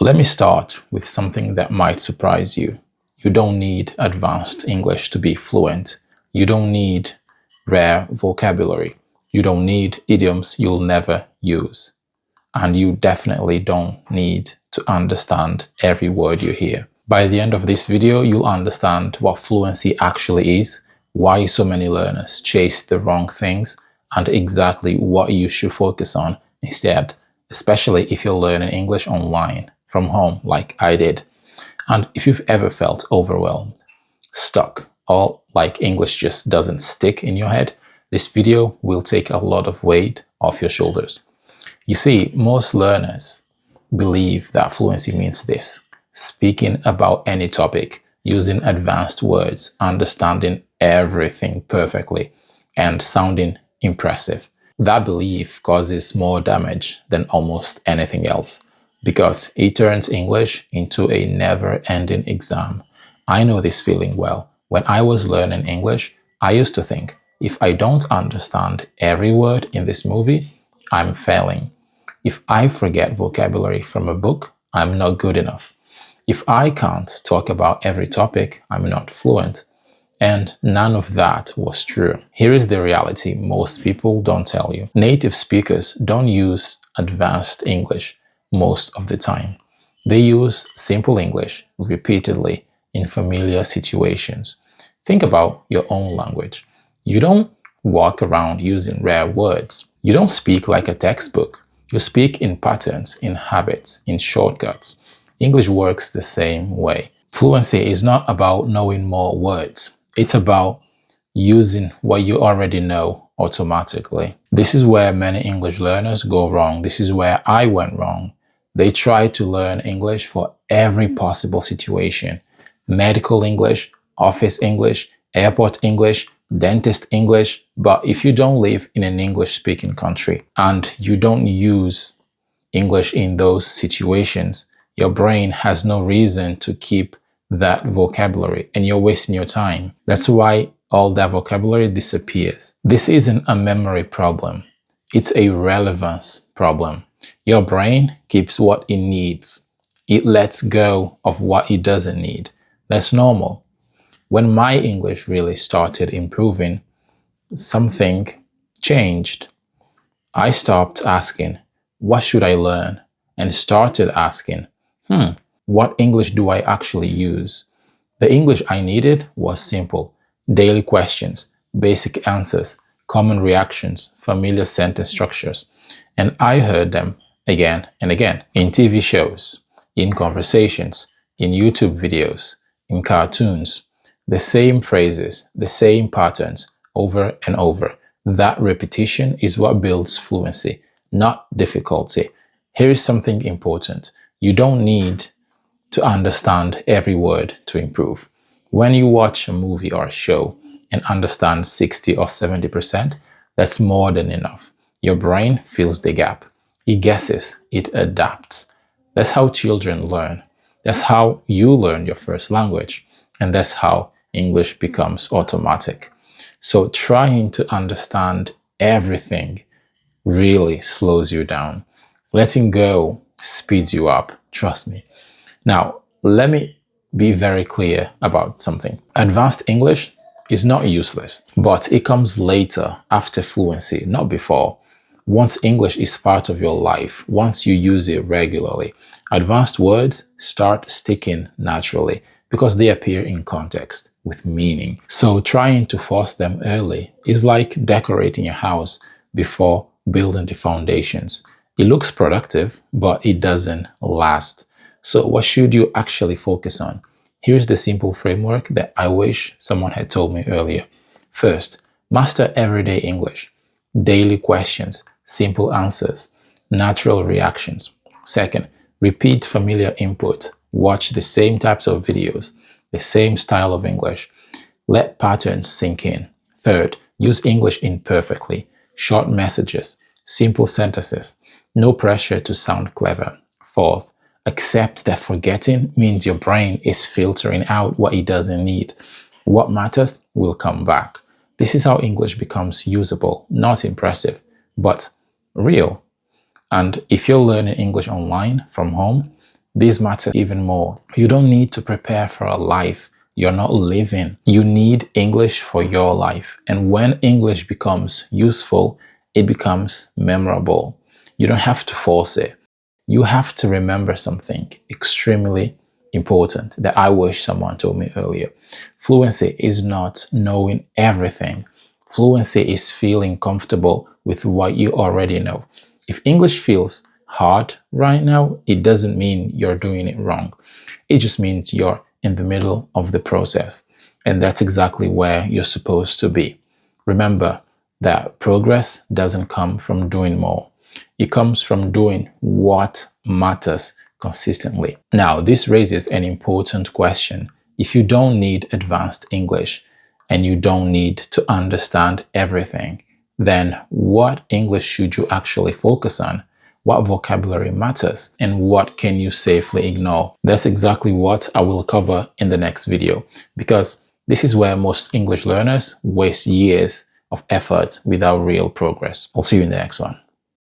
Let me start with something that might surprise you. You don't need advanced English to be fluent. You don't need rare vocabulary. You don't need idioms you'll never use. And you definitely don't need to understand every word you hear. By the end of this video, you'll understand what fluency actually is, why so many learners chase the wrong things, and exactly what you should focus on instead, especially if you're learning English online from home like I did. And if you've ever felt overwhelmed, stuck, or like English just doesn't stick in your head, this video will take a lot of weight off your shoulders. You see, most learners believe that fluency means this: speaking about any topic, using advanced words, understanding everything perfectly, and sounding impressive. That belief causes more damage than almost anything else because it turns English into a never-ending exam. I know this feeling well. When I was learning English, I used to think, if I don't understand every word in this movie, I'm failing. If I forget vocabulary from a book, I'm not good enough. If I can't talk about every topic, I'm not fluent. And none of that was true. Here is the reality most people don't tell you. Native speakers don't use advanced English most of the time. They use simple English repeatedly in familiar situations. Think about your own language. You don't walk around using rare words. You don't speak like a textbook. You speak in patterns, in habits, in shortcuts. English works the same way. Fluency is not about knowing more words. It's about using what you already know automatically. This is where many English learners go wrong. This is where I went wrong. They try to learn English for every possible situation. Medical English, office English, airport English, dentist English. But if you don't live in an English-speaking country and you don't use English in those situations, your brain has no reason to keep that vocabulary and you're wasting your time. That's why all that vocabulary disappears. This isn't a memory problem. It's a relevance problem. Your brain keeps what it needs. It lets go of what it doesn't need. That's normal. When my English really started improving, something changed. I stopped asking, what should I learn? And started asking, what English do I actually use? The English I needed was simple. Daily questions, basic answers, common reactions, familiar sentence structures. And I heard them again and again in TV shows, in conversations, in YouTube videos, in cartoons. The same phrases, the same patterns over and over. That repetition is what builds fluency, not difficulty. Here is something important. You don't need to understand every word to improve. When you watch a movie or a show and understand 60 or 70%, that's more than enough. Your brain fills the gap. It guesses, it adapts. That's how children learn. That's how you learn your first language. And that's how English becomes automatic. So trying to understand everything really slows you down. Letting go speeds you up, trust me. Now, let me be very clear about something. Advanced English is not useless, but it comes later after fluency, not before. Once English is part of your life, once you use it regularly, advanced words start sticking naturally because they appear in context with meaning. So trying to force them early is like decorating your house before building the foundations. It looks productive, but it doesn't last. So what should you actually focus on? Here's the simple framework that I wish someone had told me earlier. First, master everyday English. Daily questions, simple answers, natural reactions. Second, repeat familiar input. Watch the same types of videos, the same style of English. Let patterns sink in. Third, use English imperfectly. Short messages, simple sentences. No pressure to sound clever. Fourth, accept that forgetting means your brain is filtering out what it doesn't need. What matters will come back. This is how English becomes usable, not impressive, but real. And if you're learning English online from home, These matter even more. You don't need to prepare for a life you're not living. You need English for your life. And when English becomes useful, it becomes memorable. You don't have to force it. You have to remember something extremely important that I wish someone told me earlier. Fluency is not knowing everything. Fluency is feeling comfortable with what you already know. If English feels hard right now, it doesn't mean you're doing it wrong. It just means you're in the middle of the process. And that's exactly where you're supposed to be. Remember that progress doesn't come from doing more. It comes from doing what matters consistently. Now, this raises an important question. If you don't need advanced English and you don't need to understand everything, then what English should you actually focus on? What vocabulary matters and what can you safely ignore? That's exactly what I will cover in the next video, because this is where most English learners waste years of effort without real progress. I'll see you in the next one.